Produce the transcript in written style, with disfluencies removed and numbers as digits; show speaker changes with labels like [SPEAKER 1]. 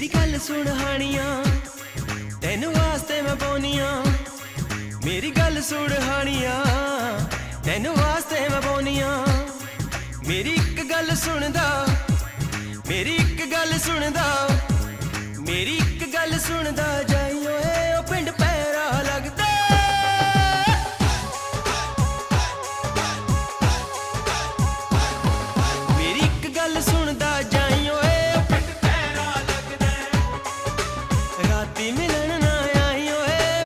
[SPEAKER 1] मेरी गल सुन हानिया तेन वास्ते मैं पाउनिया। मेरी गल सुन हानिया तेन वास्ते मैं पाउनिया। मेरी एक गल सुनदा, मेरी एक गल सुनदा, मेरी एक गल सुनदा